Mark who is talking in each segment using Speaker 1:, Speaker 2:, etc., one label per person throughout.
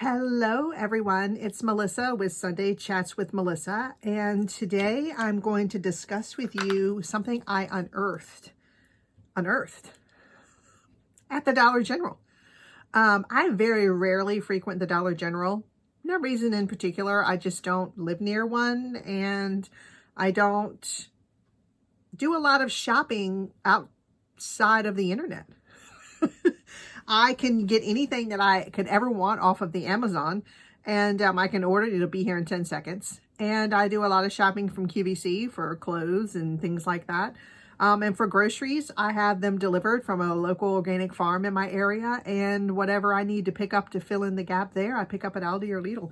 Speaker 1: Hello everyone, it's Melissa with Sunday Chats with Melissa, and today I'm going to discuss with you something I unearthed at the Dollar General. I very rarely frequent the Dollar General. No reason in particular, I just don't live near one, and I don't do a lot of shopping outside of the internet. I can get anything that I could ever want off of the Amazon, and I can order it. It'll be here in 10 seconds. And I do a lot of shopping from QVC for clothes and things like that. And for groceries, I have them delivered from a local organic farm in my area, and whatever I need to pick up to fill in the gap there, I pick up at Aldi or Lidl.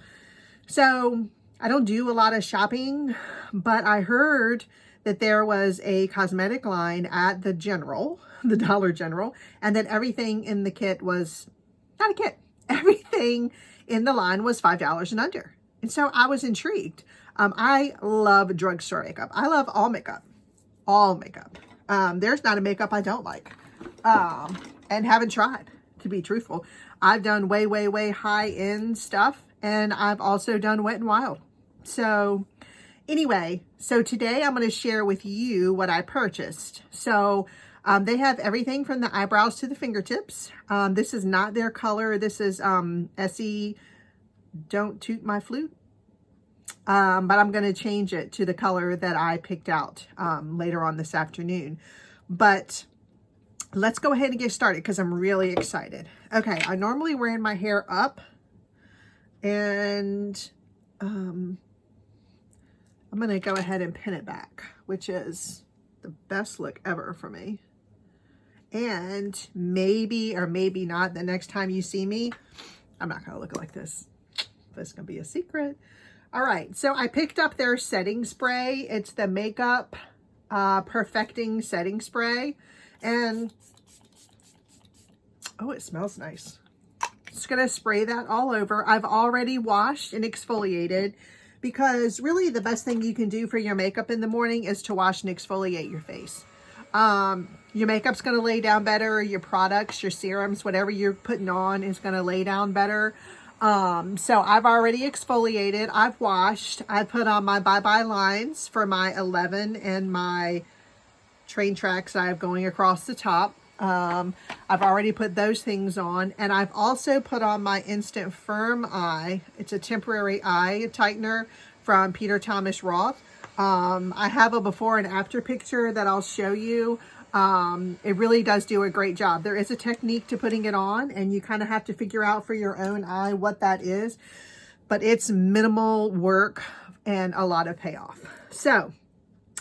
Speaker 1: So I don't do a lot of shopping, but I heard that there was a cosmetic line at the Dollar General, and that everything in the kit was, not a kit, everything in the line was $5 and under. And so I was intrigued. I love drugstore makeup. I love all makeup. There's not a makeup I don't like, and haven't tried, to be truthful. I've done way high-end stuff, and I've also done Wet n Wild. So anyway, so today I'm going to share with you what I purchased. So they have everything from the eyebrows to the fingertips. This is not their color. This is SE Don't Toot My Flute. But I'm going to change it to the color that I picked out later on this afternoon. But let's go ahead and get started because I'm really excited. Okay, I normally wear my hair up, and I'm going to go ahead and pin it back, which is the best look ever for me. And maybe or maybe not, the next time you see me, I'm not going to look like this. That's going to be a secret. All right, so I picked up their setting spray. It's the Makeup Perfecting Setting Spray. And, oh, it smells nice. Just going to spray that all over. I've already washed and exfoliated, because really the best thing you can do for your makeup in the morning is to wash and exfoliate your face. Your makeup's going to lay down better. Your products, your serums, whatever you're putting on is going to lay down better. So I've already exfoliated. I've washed. I put on my Bye Bye lines for my 11 and my train tracks I have going across the top. I've already put those things on, and I've also put on my Instant Firm Eye. It's a temporary eye tightener from Peter Thomas Roth. I have a before and after picture that I'll show you. It really does do a great job. There is a technique to putting it on, and you kind of have to figure out for your own eye what that is, but it's minimal work and a lot of payoff. So,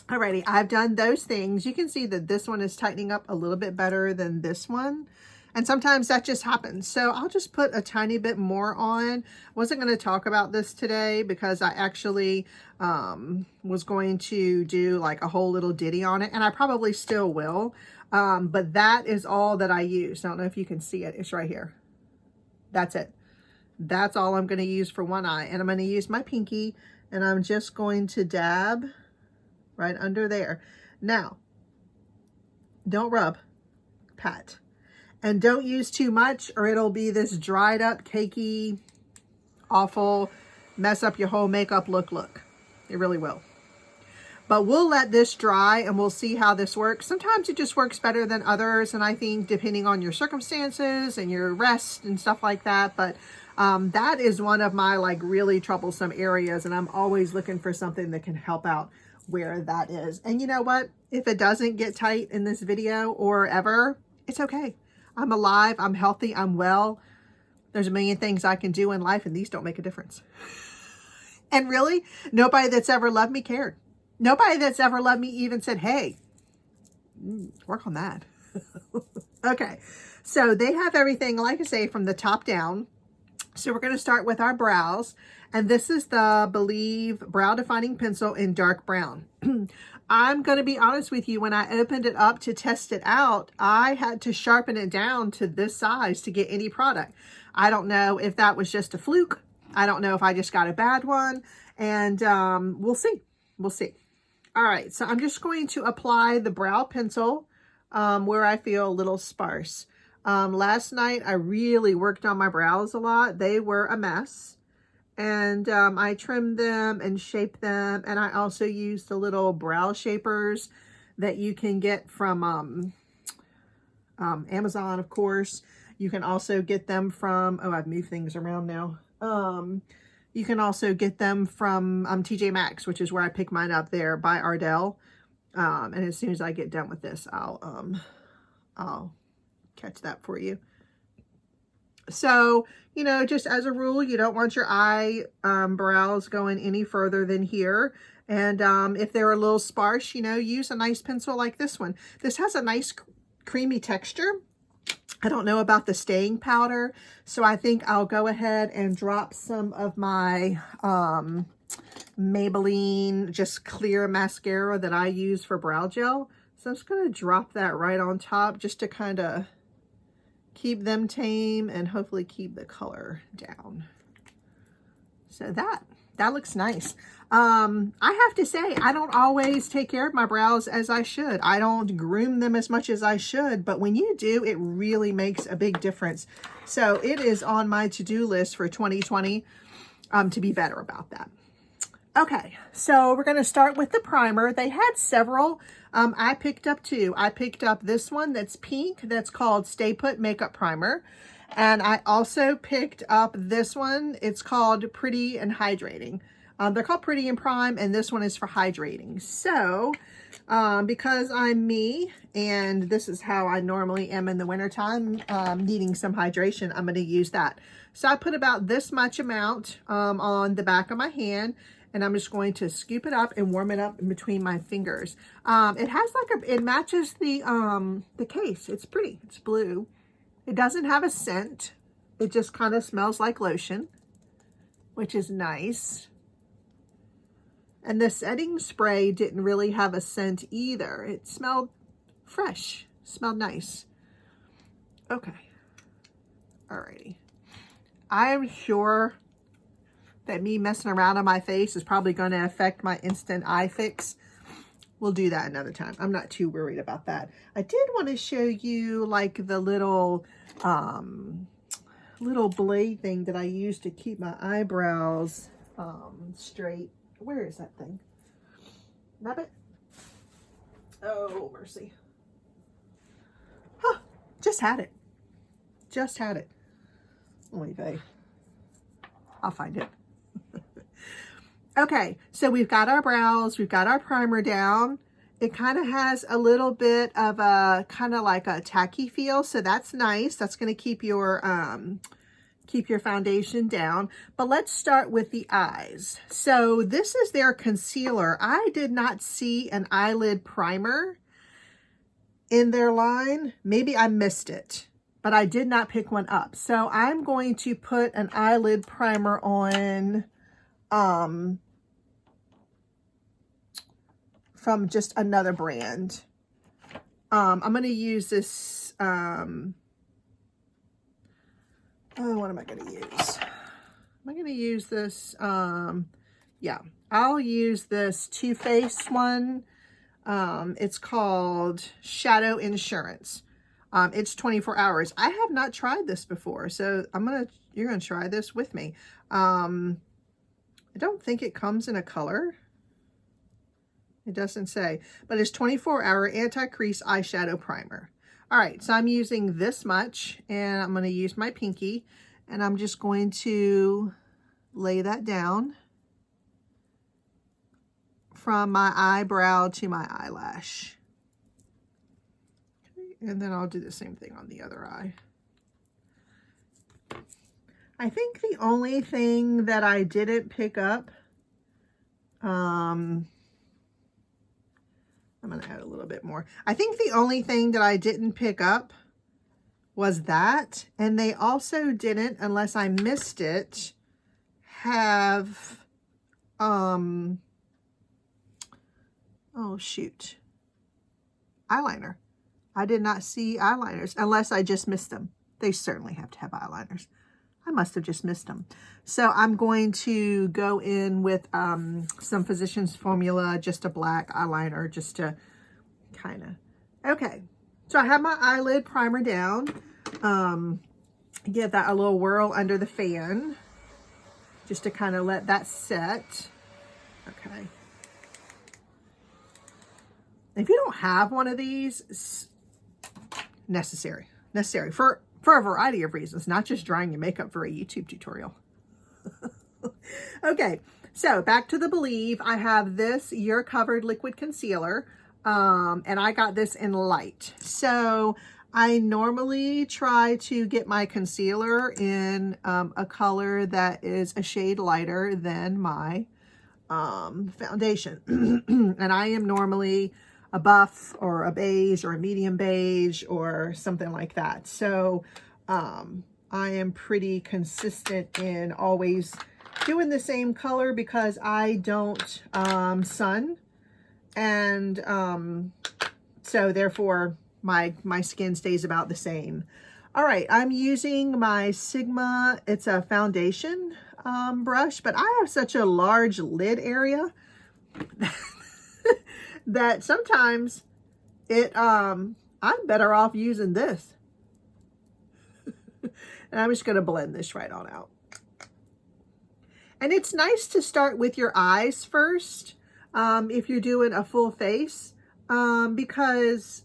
Speaker 1: alrighty, I've done those things. You can see that this one is tightening up a little bit better than this one. And sometimes that just happens. So I'll just put a tiny bit more on. Wasn't going to talk about this today because I actually was going to do like a whole little ditty on it. And I probably still will. But that is all that I use. I don't know if you can see it. It's right here. That's it. That's all I'm going to use for one eye. And I'm going to use my pinky. And I'm just going to dab right under there. Now, don't rub. Pat. And don't use too much, or it'll be this dried up, cakey, awful, mess up your whole makeup look. It really will. But we'll let this dry and we'll see how this works. Sometimes it just works better than others, and I think depending on your circumstances and your rest and stuff like that. But that is one of my like really troublesome areas, and I'm always looking for something that can help out where that is. And you know what? If it doesn't get tight in this video or ever, it's okay. I'm alive, I'm healthy, I'm well. There's a million things I can do in life, and these don't make a difference. And really, nobody that's ever loved me cared. Nobody that's ever loved me even said, hey, work on that. Okay, so they have everything, like I say, from the top down. So we're going to start with our brows. And this is the Believe Brow Defining Pencil in dark brown. I'm going to be honest with you, when I opened it up to test it out, I had to sharpen it down to this size to get any product. I don't know if that was just a fluke. I don't know if I just got a bad one. And we'll see. We'll see. All right, so I'm just going to apply the brow pencil where I feel a little sparse. Last night, I really worked on my brows a lot. They were a mess. And I trimmed them and shaped them. And I also used the little brow shapers that you can get from Amazon, of course. You can also get them from, oh, I've moved things around now. You can also get them from TJ Maxx, which is where I pick mine up there by Ardell. And as soon as I get done with this, I'll catch that for you. So, you know, just as a rule, you don't want your eyebrows going any further than here. And if they're a little sparse, you know, use a nice pencil like this one. This has a nice creamy texture. I don't know about the staying powder, so I think I'll go ahead and drop some of my Maybelline just clear mascara that I use for brow gel. So I'm just going to drop that right on top just to kind of keep them tame and hopefully keep the color down. So that looks nice. I have to say, I don't always take care of my brows as I should. I don't groom them as much as I should, but when you do, it really makes a big difference. So it is on my to-do list for 2020 to be better about that. Okay, so we're going to start with the primer. They had several. I picked up two. I picked up this one that's pink that's called Stay Put Makeup Primer. And I also picked up this one. It's called Pretty and Hydrating. They're called Pretty and Prime, and this one is for hydrating. So, because I'm me, and this is how I normally am in the wintertime, needing some hydration, I'm going to use that. So I put about this much amount on the back of my hand, and I'm just going to scoop it up and warm it up in between my fingers. It has like it matches the case. It's pretty. It's blue. It doesn't have a scent. It just kind of smells like lotion, which is nice. And the setting spray didn't really have a scent either. It smelled fresh. Smelled nice. Okay. Alrighty. I'm sure that me messing around on my face is probably going to affect my instant eye fix. We'll do that another time. I'm not too worried about that. I did want to show you like the little blade thing that I use to keep my eyebrows straight. Where is that thing? Rabbit? Oh, mercy. Huh. Just had it. Just had it. Oy vey. I'll find it. Okay, so we've got our brows. We've got our primer down. It kind of has a little bit of a kind of like a tacky feel, so that's nice. That's going to keep your foundation down. But let's start with the eyes. So this is their concealer. I did not see an eyelid primer in their line. Maybe I missed it, but I did not pick one up. So I'm going to put an eyelid primer on from just another brand. I'm going to use this oh, what am I going to use? Am I going to use this? Yeah, I'll use this Too Faced one. It's called Shadow Insurance. It's 24 hours. I have not tried this before, so you're going to try this with me. I don't think it comes in a color. It doesn't say, but it's 24-hour anti-crease eyeshadow primer. All right, so I'm using this much, and I'm going to use my pinky, and I'm just going to lay that down from my eyebrow to my eyelash. Okay, and then I'll do the same thing on the other eye. I think the only thing that I didn't pick up, I'm going to add a little bit more. I think the only thing that I didn't pick up was that. And they also didn't, unless I missed it, have, oh shoot, eyeliner. I did not see eyeliners, unless I just missed them. They certainly have to have eyeliners. I must have just missed them. So I'm going to go in with some Physicians Formula, just a black eyeliner, just to kind of, okay. So I have my eyelid primer down. Give that a little whirl under the fan just to kind of let that set. Okay. If you don't have one of these, necessary for a variety of reasons, not just drying your makeup for a YouTube tutorial. Okay, so back to the Believe. I have this You're Covered liquid concealer, and I got this in light. So I normally try to get my concealer in a color that is a shade lighter than my foundation. And I am normally a buff or a beige or a medium beige or something like that. So I am pretty consistent in always doing the same color because I don't sun, and so therefore my skin stays about the same. All right, I'm using my Sigma. It's a foundation brush, but I have such a large lid area that sometimes I'm better off using this. And I'm just going to blend this right on out. And it's nice to start with your eyes first if you're doing a full face, because,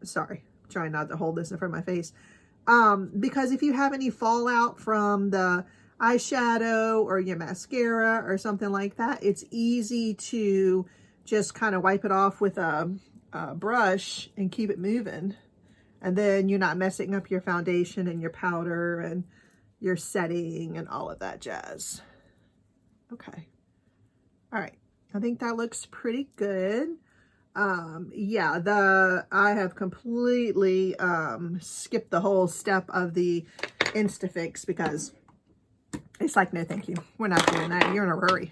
Speaker 1: sorry, trying not to hold this in front of my face, because if you have any fallout from the eyeshadow or your mascara or something like that, it's easy to just kind of wipe it off with a brush and keep it moving. And then you're not messing up your foundation and your powder and your setting and all of that jazz. Okay. All right. I think that looks pretty good. Yeah, I have completely skipped the whole step of the Instafix because it's like, no, thank you. We're not doing that. You're in a hurry.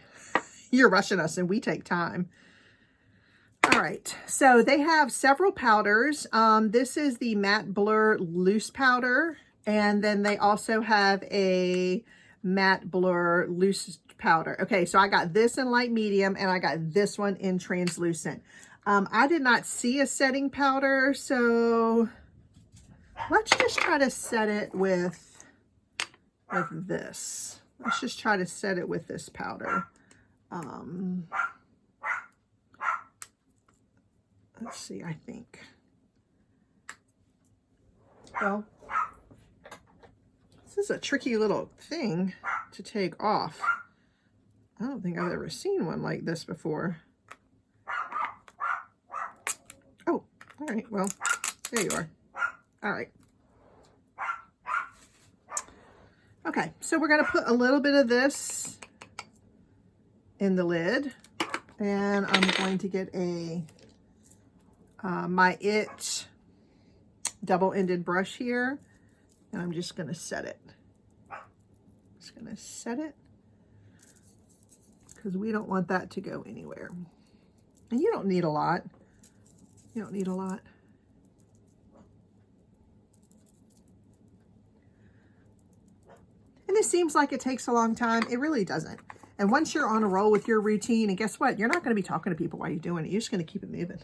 Speaker 1: You're rushing us and we take time. All right, so they have several powders. This is the Matte Blur Loose Powder, and then they also have a Matte Blur Loose Powder. Okay, so I got this in light medium, and I got this one in translucent. I did not see a setting powder, so let's just try to set it with this. Let's just try to set it with this powder. Let's see, I think. Well, this is a tricky little thing to take off. I don't think I've ever seen one like this before. Oh, all right, well, there you are. All right. Okay, so we're gonna put a little bit of this in the lid, and I'm going to get a my It double-ended brush here, and I'm just going to set it. Just going to set it because we don't want that to go anywhere. And you don't need a lot. You don't need a lot. And it seems like it takes a long time. It really doesn't. And once you're on a roll with your routine, and guess what? You're not going to be talking to people while you're doing it. You're just going to keep it moving.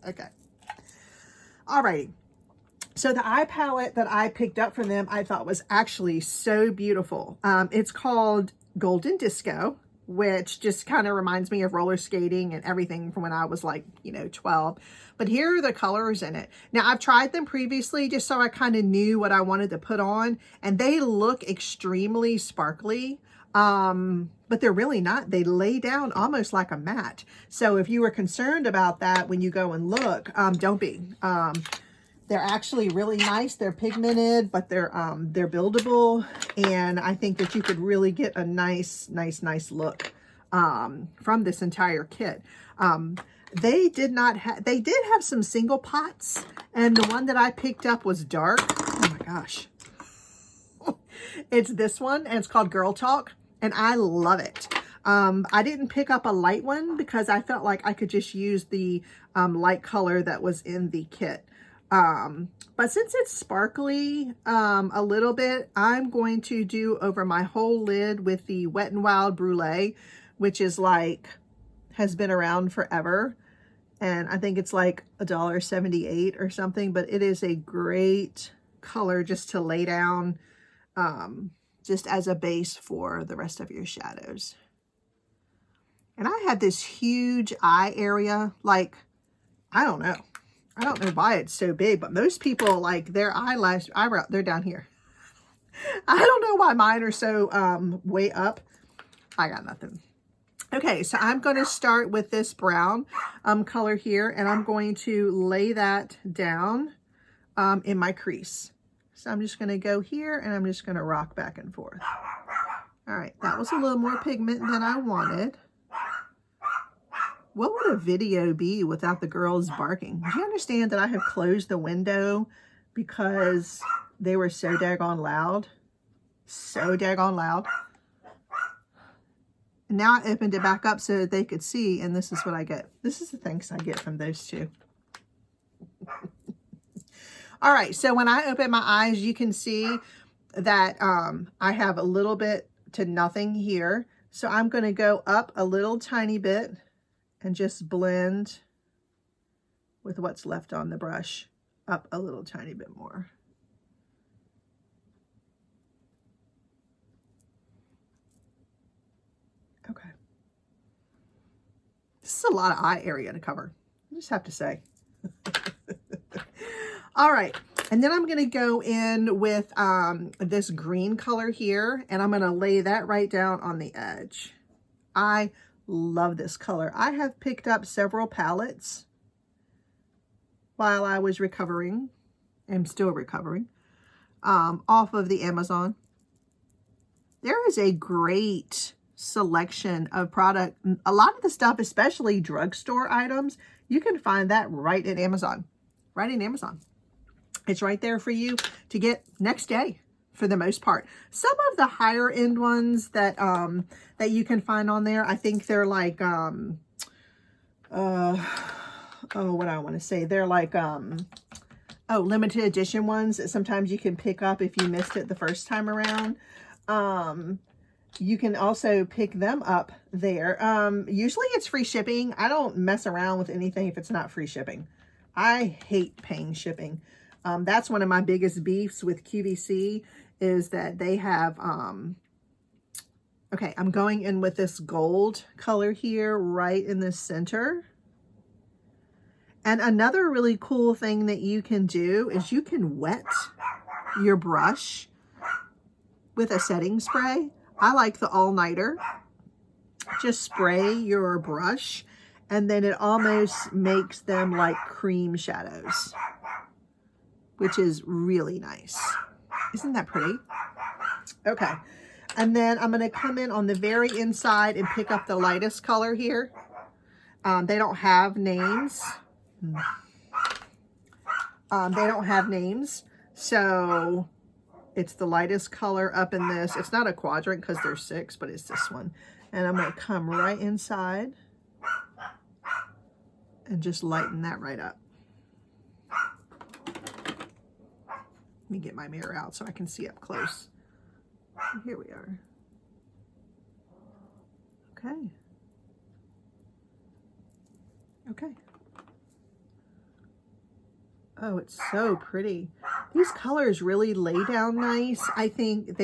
Speaker 1: Okay. Alrighty. So the eye palette that I picked up from them, I thought was actually so beautiful. It's called Golden Disco, which just kind of reminds me of roller skating and everything from when I was like, 12. But here are the colors in it. Now, I've tried them previously just so I kind of knew what I wanted to put on, and they look extremely sparkly. But they're really not. They lay down almost like a matte. So if you were concerned about that when you go and look, don't be. They're actually really nice. They're pigmented, but they're buildable, and I think that you could really get a nice look from this entire kit. They did have some single pots, and the one that I picked up was dark. Oh my gosh. It's this one, and it's called Girl Talk. And I love it. I didn't pick up a light one because I felt like I could just use the light color that was in the kit. But since it's sparkly a little bit, I'm going to do over my whole lid with the Wet n Wild Brulee, which is like, has been around forever. And I think it's like $1.78 or something, but it is a great color just to lay down, just as a base for the rest of your shadows. And I had this huge eye area, like, I don't know why it's so big, but most people, like, their eyebrow, they're down here. I don't know why mine are so way up. I got nothing. Okay, so I'm going to start with this brown color here, and I'm going to lay that down in my crease. So I'm just going to go here, and I'm just going to rock back and forth. All right, that was a little more pigment than I wanted. What would a video be without the girls barking? Do you understand that I have closed the window because they were so daggone loud? So daggone loud. And now I opened it back up so that they could see, and this is what I get. This is the things I get from those two. All right, so when I open my eyes, you can see that I have a little bit to nothing here. So I'm going to go up a little tiny bit and just blend with what's left on the brush up a little tiny bit more. Okay. This is a lot of eye area to cover, I just have to say. All right, and then I'm gonna go in with this green color here, and I'm gonna lay that right down on the edge. I love this color. I have picked up several palettes while I was recovering. I'm still recovering off of the Amazon. There is a great selection of product. A lot of the stuff, especially drugstore items, you can find that right at Amazon. Right in Amazon. It's right there for you to get next day for the most part. Some of the higher end ones that that you can find on there, I think they're like oh, what do I want to say? They're like oh, limited edition ones that sometimes you can pick up if you missed it the first time around. You can also pick them up there. Usually it's free shipping. I don't mess around with anything if it's not free shipping. I hate paying shipping. That's one of my biggest beefs with QVC is that they have, okay, I'm going in with this gold color here right in the center. And another really cool thing that you can do is you can wet your brush with a setting spray. I like the all-nighter. Just spray your brush and then it almost makes them like cream shadows, which is really nice. Isn't that pretty? Okay. And then I'm going to come in on the very inside and pick up the lightest color here. They don't have names. They don't have names. So it's the lightest color up in this. It's not a quadrant because there's 6, but it's this one. And I'm going to come right inside and just lighten that right up. Let me get my mirror out so I can see up close. Here we are. Okay. Okay. Oh, it's so pretty. These colors really lay down nice. I think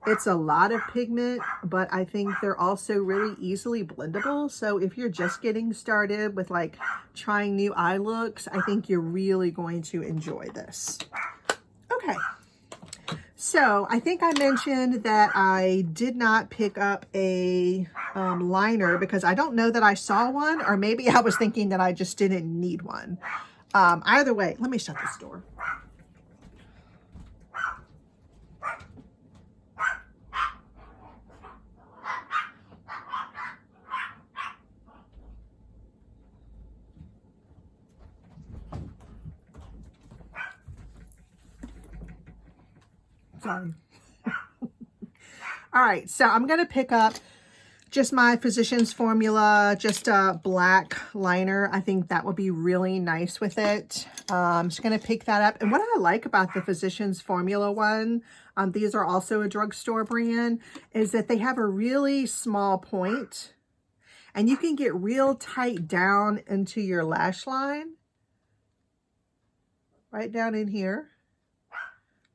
Speaker 1: it's a lot of pigment, but I think they're also really easily blendable. So if you're just getting started with like trying new eye looks, I think you're really going to enjoy this. Okay. So I think I mentioned that I did not pick up a liner because I don't know that I saw one, or maybe I was thinking that I just didn't need one. Either way, let me shut this door. Sorry. All right, so I'm going to pick up just my Physicians Formula, just a black liner. I think that would be really nice with it. I'm just going to pick that up. And what I like about the Physicians Formula one, these are also a drugstore brand, is that they have a really small point. And you can get real tight down into your lash line. Right down in here.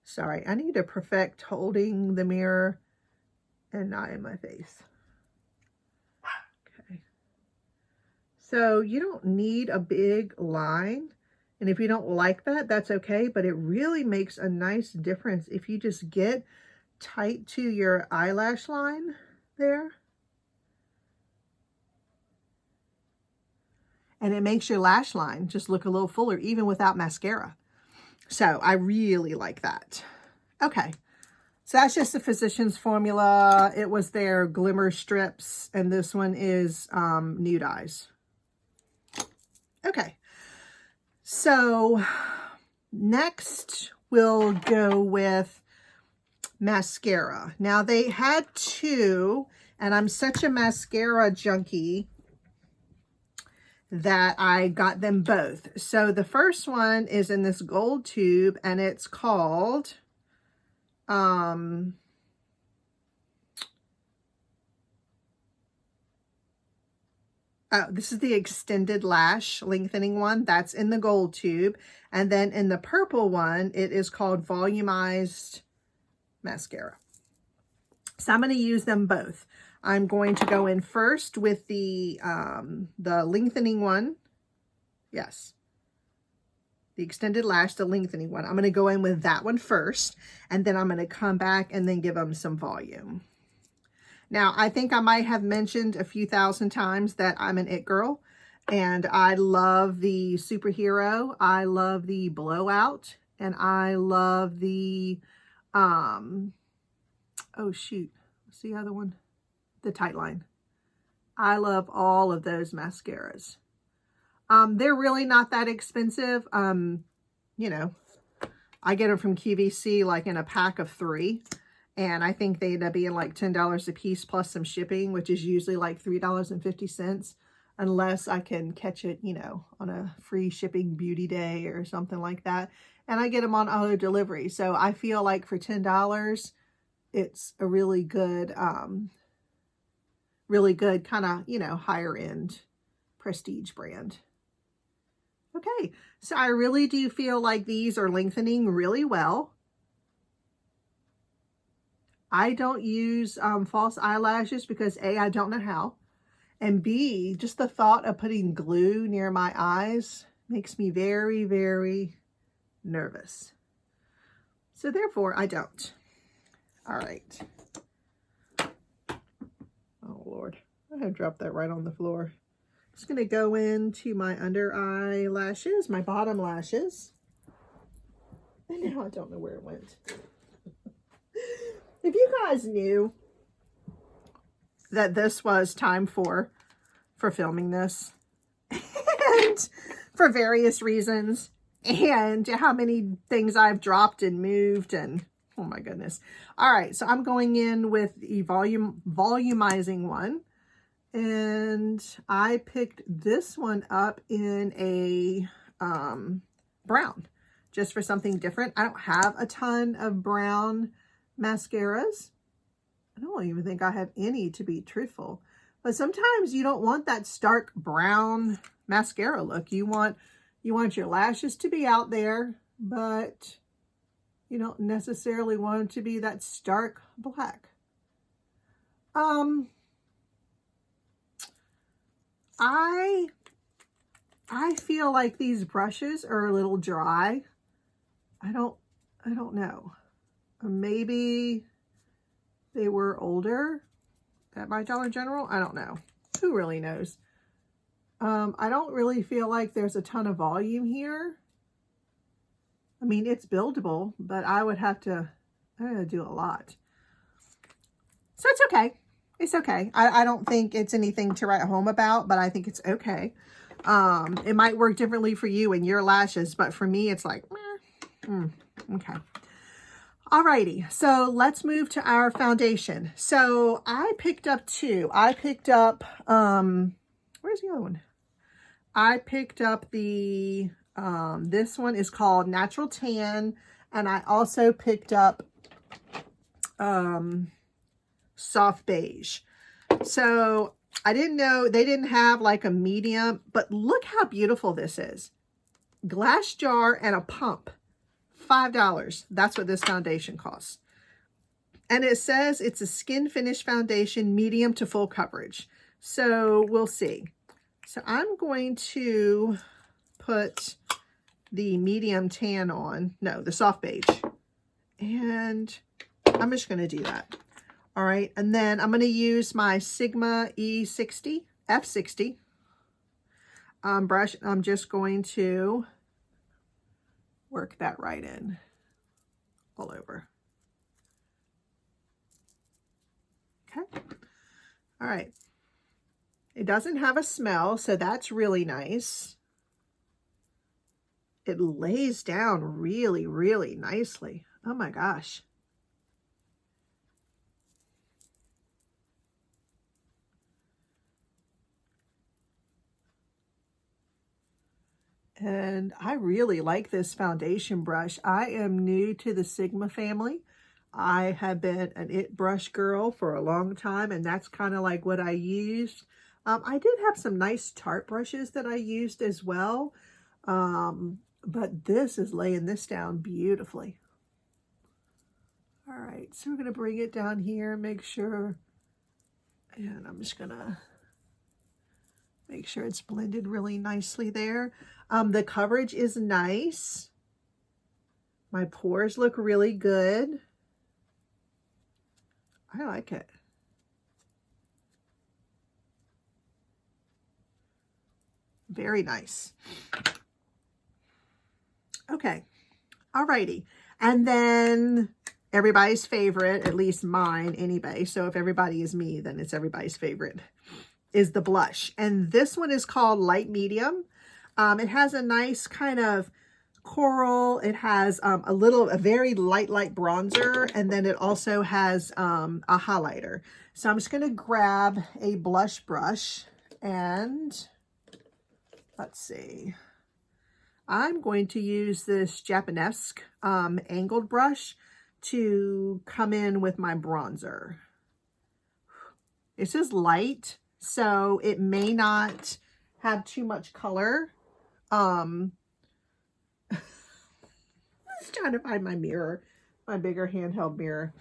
Speaker 1: Sorry, I need to perfect holding the mirror and not in my face. Okay. So you don't need a big line. And if you don't like that, that's okay. But it really makes a nice difference if you just get tight to your eyelash line there. And it makes your lash line just look a little fuller, even without mascara. So I really like that. Okay. So that's just the Physicians Formula. It was their Glimmer Strips. And this one is Nude Eyes. Okay. So next we'll go with mascara. Now they had two, and I'm such a mascara junkie that I got them both. So the first one is in this gold tube, and it's called this is the extended lash lengthening one. That's in the gold tube. And then in the purple one, it is called Volumized Mascara. So I'm going to use them both. I'm going to go in first with the lengthening one. Yes. The extended lash, the lengthening one. I'm going to go in with that one first, and then I'm going to come back and then give them some volume. Now, I think I might have mentioned a few thousand times that I'm an it girl, and I love the Superhero. I love the Blowout, and I love the, oh shoot, what's the other one? The Tightline. I love all of those mascaras. They're really not that expensive. You know, I get them from QVC like in a pack of 3. And I think they end up being like $10 a piece plus some shipping, which is usually like $3.50, unless I can catch it, you know, on a free shipping beauty day or something like that. And I get them on auto delivery. So I feel like for $10, it's a really good kind of, you know, higher end prestige brand. Okay, so I really do feel like these are lengthening really well. I don't use false eyelashes because A, I don't know how, and B, just the thought of putting glue near my eyes makes me very, very nervous. So therefore, I don't. All right. Oh, Lord. I had dropped that right on the floor. Just going to go into my under eye lashes, my bottom lashes. And now I don't know where it went. If you guys knew that this was time for filming this, and for various reasons, and how many things I've dropped and moved, and oh my goodness. All right, so I'm going in with the volumizing one, and I picked this one up in a brown, just for something different. I don't have a ton of brown mascaras. I don't even think I have any, to be truthful. But sometimes you don't want that stark brown mascara look. You want your lashes to be out there, but you don't necessarily want it to be that stark black. I feel like these brushes are a little dry. I don't know. Maybe they were older at my Dollar General. I don't know. Who really knows? I don't really feel like there's a ton of volume here. I mean, it's buildable, but I would have to do a lot. So it's okay. It's okay. I don't think it's anything to write home about, but I think it's okay. It might work differently for you and your lashes, but for me, it's like, okay. Alrighty, so let's move to our foundation. So I picked up 2. I picked up, where's the other one? I picked up the, this one is called Natural Tan, and I also picked up Soft Beige. So I didn't know they didn't have like a medium, but look how beautiful this is. Glass jar and a pump, $5. That's what this foundation costs. And it says it's a skin finish foundation, medium to full coverage. So we'll see. So I'm going to put the medium tan on, no, the soft beige. And I'm just going to do that. All right. And then I'm going to use my Sigma E60, F60 brush. I'm just going to work that right in all over. Okay. All right. It doesn't have a smell, so that's really nice. It lays down really, really nicely. Oh my gosh. And I really like this foundation brush. I am new to the Sigma family. I have been an IT brush girl for a long time, and that's kind of like what I used. I did have some nice Tarte brushes that I used as well, but this is laying this down beautifully. All right, so we're going to bring it down here, make sure, and I'm just going to make sure it's blended really nicely there. The coverage is nice. My pores look really good. I like it. Very nice. Okay. Alrighty. And then everybody's favorite, at least mine anyway. So if everybody is me, then it's everybody's favorite, is the blush. And this one is called Light Medium. It has a nice kind of coral. It has a very light bronzer, and then it also has a highlighter. So I'm just going to grab a blush brush and let's see. I'm going to use this Japanese angled brush to come in with my bronzer. This is light, so it may not have too much color. I'm just trying to find my mirror, my bigger handheld mirror.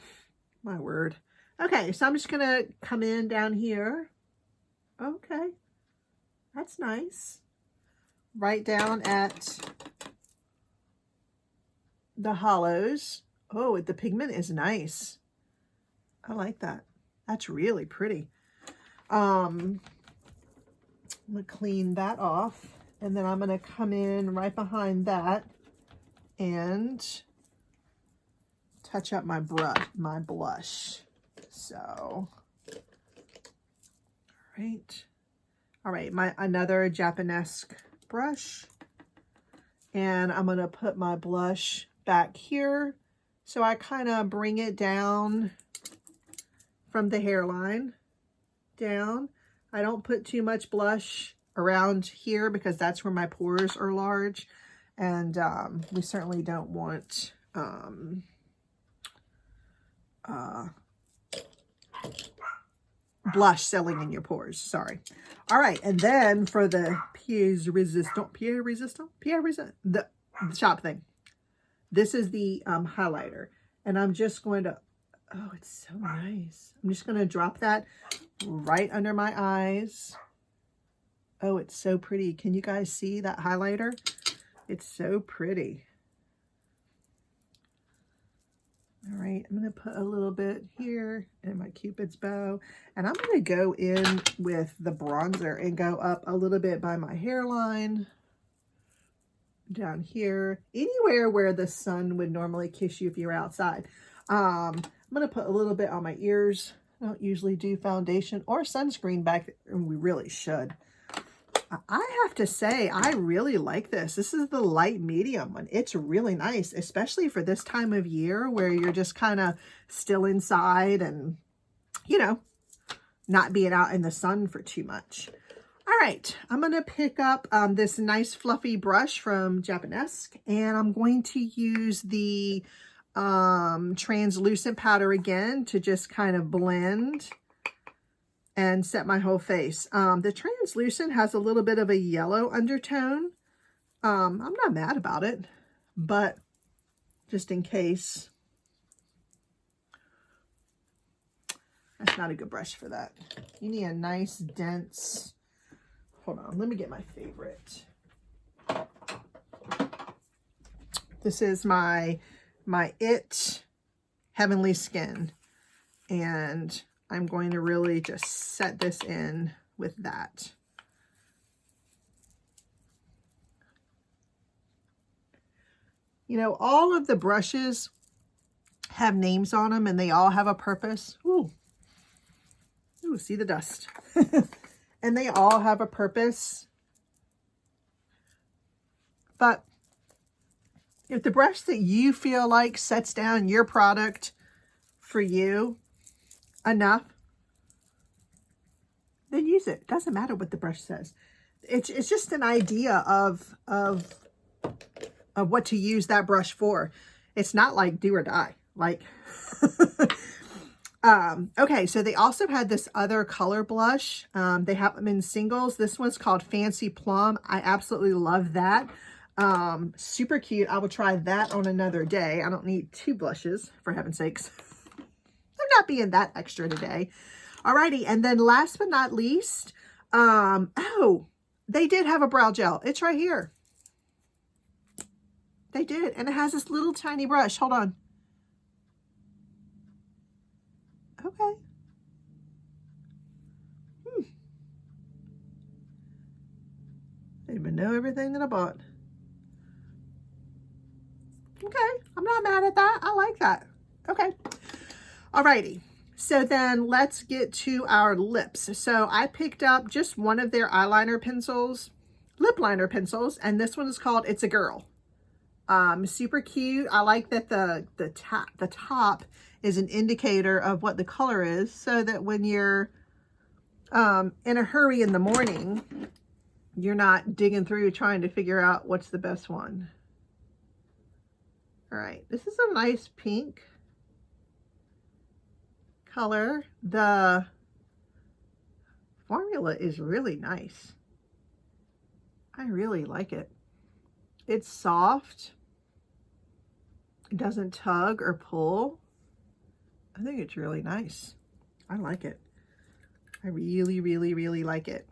Speaker 1: My word. Okay, so I'm just going to come in down here. Okay, that's nice. Right down at the hollows. Oh, the pigment is nice. I like that. That's really pretty. I'm going to clean that off, and then I'm going to come in right behind that and touch up my blush. So, all right, another Japanese brush, and I'm going to put my blush back here. So I kind of bring it down from the hairline down. I don't put too much blush around here because that's where my pores are large, and we certainly don't want blush selling in your pores. Sorry. All right, and then for the Pierre Resistant, the shop thing. This is the highlighter, and I'm just going to, oh, it's so nice. I'm just going to drop that right under my eyes. Oh, it's so pretty. Can you guys see that highlighter? It's so pretty. All right, I'm going to put a little bit here in my Cupid's bow, and I'm going to go in with the bronzer and go up a little bit by my hairline, down here, anywhere where the sun would normally kiss you if you're outside. I'm going to put a little bit on my ears. I don't usually do foundation or sunscreen back there, and we really should. I have to say, I really like this. This is the light medium one. It's really nice, especially for this time of year where you're just kind of still inside and, you know, not being out in the sun for too much. All right, I'm going to pick up this nice fluffy brush from Japanese, and I'm going to use the translucent powder again to just kind of blend and set my whole face. The translucent has a little bit of a yellow undertone. I'm not mad about it, but just in case. That's not a good brush for that. You need a nice, dense, hold on, let me get my favorite. This is my It Heavenly Skin. And I'm going to really just set this in with that. You know, all of the brushes have names on them and they all have a purpose. Ooh. Ooh, see the dust. And they all have a purpose. But if the brush that you feel like sets down your product for you enough, then use it. Doesn't matter what the brush says. It's just an idea of what to use that brush for. It's not like do or die. Like, okay, so they also had this other color blush. They have them in singles. This one's called Fancy Plum. I absolutely love that. Super cute. I will try that on another day. I don't need two blushes, for heaven's sakes. I'm not being that extra today. Alrighty, and then last but not least, oh, they did have a brow gel. It's right here. They did, and it has this little tiny brush. Hold on. Okay. I didn't even know everything that I bought. Okay, I'm not mad at that. I like that. Okay. Alrighty. So then let's get to our lips. So I picked up just one of their eyeliner pencils, lip liner pencils, and this one is called It's a Girl. Super cute. I like that the top is an indicator of what the color is, so that when you're in a hurry in the morning, you're not digging through trying to figure out what's the best one. All right, this is a nice pink color. The formula is really nice. I really like it. It's soft. It doesn't tug or pull. I think it's really nice. I like it. I really, really, really like it.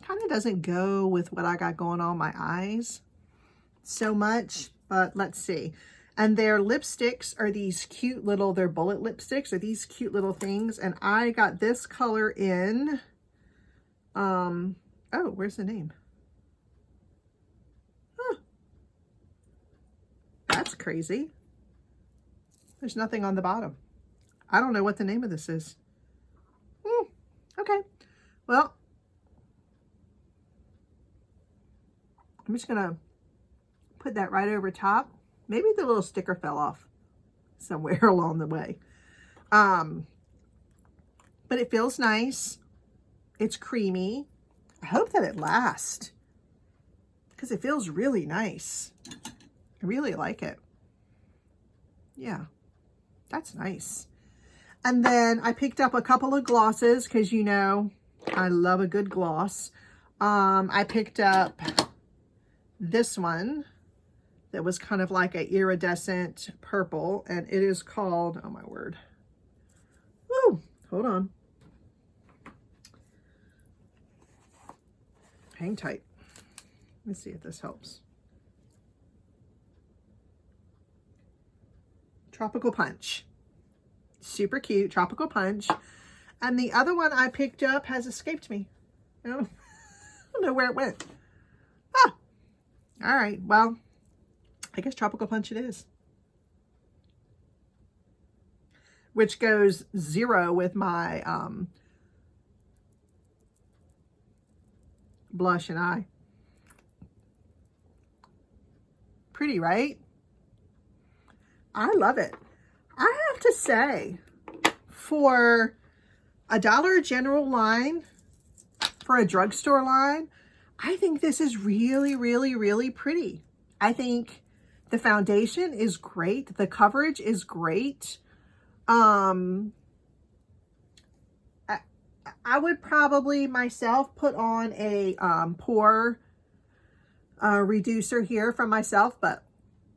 Speaker 1: Kind of doesn't go with what I got going on my eyes so much, but let's see. And their lipsticks are these cute little, they're bullet lipsticks, are these cute little things. And I got this color in, oh, where's the name? Huh. That's crazy. There's nothing on the bottom. I don't know what the name of this is. Okay. Well, I'm just gonna put that right over top. Maybe the little sticker fell off somewhere along the way. But it feels nice. It's creamy. I hope that it lasts because it feels really nice. I really like it. Yeah, that's nice. And then I picked up a couple of glosses because, you know, I love a good gloss. I picked up this one that was kind of like an iridescent purple, and it is called, oh my word. Woo, hold on. Hang tight. Let's see if this helps. Tropical Punch. Super cute, Tropical Punch. And the other one I picked up has escaped me. I don't know where it went. Ah, all right, well, I guess Tropical Punch it is. Which goes 0 with my blush and eye. Pretty, right? I love it. I have to say, for a Dollar General line, for a drugstore line, I think this is really, really, really pretty. I think the foundation is great. The coverage is great. I would probably myself put on a pore reducer here from myself, but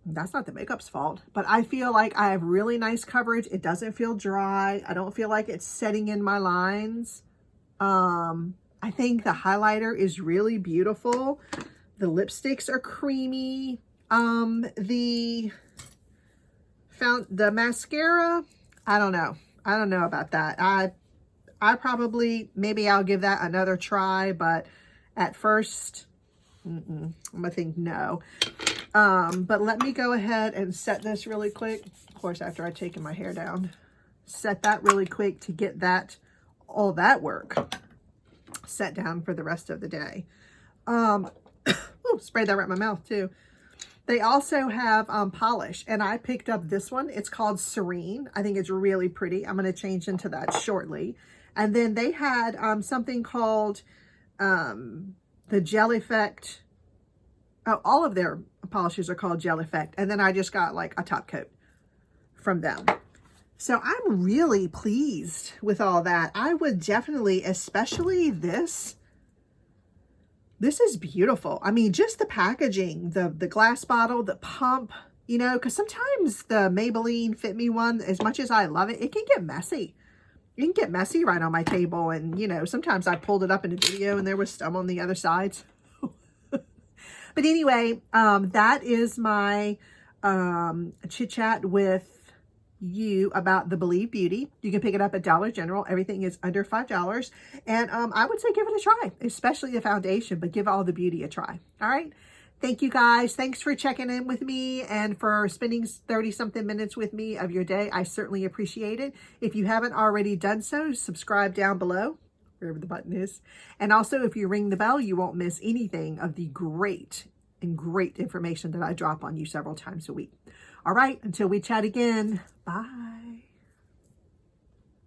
Speaker 1: that's not the makeup's fault. But I feel like I have really nice coverage. It doesn't feel dry. I don't feel like it's setting in my lines. I think the highlighter is really beautiful. The lipsticks are creamy. The mascara, I don't know. I don't know about that. I probably, maybe I'll give that another try, but at first, I'm gonna think no. But let me go ahead and set this really quick. Of course, after I've taken my hair down, set that really quick to get that, all that work set down for the rest of the day. Ooh, sprayed that right in my mouth too. They also have polish, and I picked up this one. It's called Serene. I think it's really pretty. I'm going to change into that shortly. And then they had something called the Gel Effect. Oh, all of their polishes are called Gel Effect. And then I just got like a top coat from them. So I'm really pleased with all that. I would definitely, especially this. This is beautiful. I mean, just the packaging, the glass bottle, the pump, you know, because sometimes the Maybelline Fit Me one, as much as I love it, it can get messy. It can get messy right on my table. And, you know, sometimes I pulled it up in a video and there was some on the other side. But anyway, that is my chit chat with you about the Believe Beauty. You can pick it up at Dollar General. Everything is under $5. And I would say give it a try, especially the foundation, but give all the beauty a try. All right. Thank you guys. Thanks for checking in with me and for spending 30-something minutes with me of your day. I certainly appreciate it. If you haven't already done so, subscribe down below, wherever the button is. And also, if you ring the bell, you won't miss anything of the great information that I drop on you several times a week. All right, until we chat again, bye.